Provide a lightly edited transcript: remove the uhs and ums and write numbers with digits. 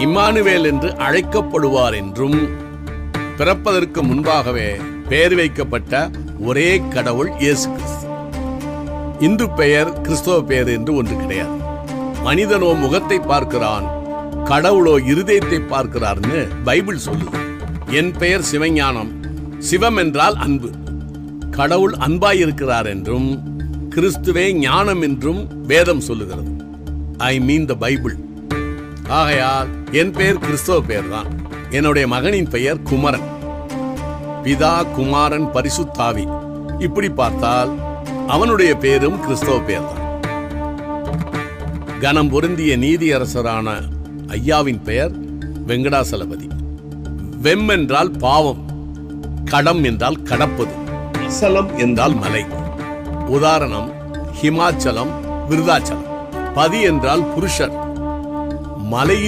Emmanuel என்று அழைக்கப்படுவார் என்றும், பிறப்பதற்கு முன்பாகவே பெயர் வைக்கப்பட்ட ஒரே கடவுள் இயேசு கிறிஸ்து. இந்து பெயர், கிறிஸ்தவ பெயர் என்று ஒன்று கிடையாது. மனிதனோ முகத்தை பார்க்கிறான், கடவுளோ இருதயத்தை பார்க்கிறார்னு பைபிள் சொல்லுது. என் பெயர் சிவஞானம். சிவம் என்றால் அன்பு. கடவுள் அன்பாயிருக்கிறார் என்றும், கிறிஸ்துவே ஞானம் என்றும் வேதம் சொல்லுகிறது. ஐ மீன் த பைபிள். ஆகையால் என் பெயர் கிறிஸ்தவ பெயர் தான். என்னுடைய மகனின் பெயர் குமரன். பிதா, குமாரன், பரிசுத்தாவி. இப்படி பார்த்தால் அவனுடைய பெயரும் கிறிஸ்தவ பெயர் தான். கனம் பொருந்திய நீதியரசரான ஐயாவின் பெயர் வெங்கடாசலபதி. வெம் என்றால் பாவம், கடம் என்றால் கடப்பது, அசலம் என்றால் மலை. உதாரணம் ஹிமாச்சலம், விருதாச்சலம். பதி என்றால் புருஷர். மலையில்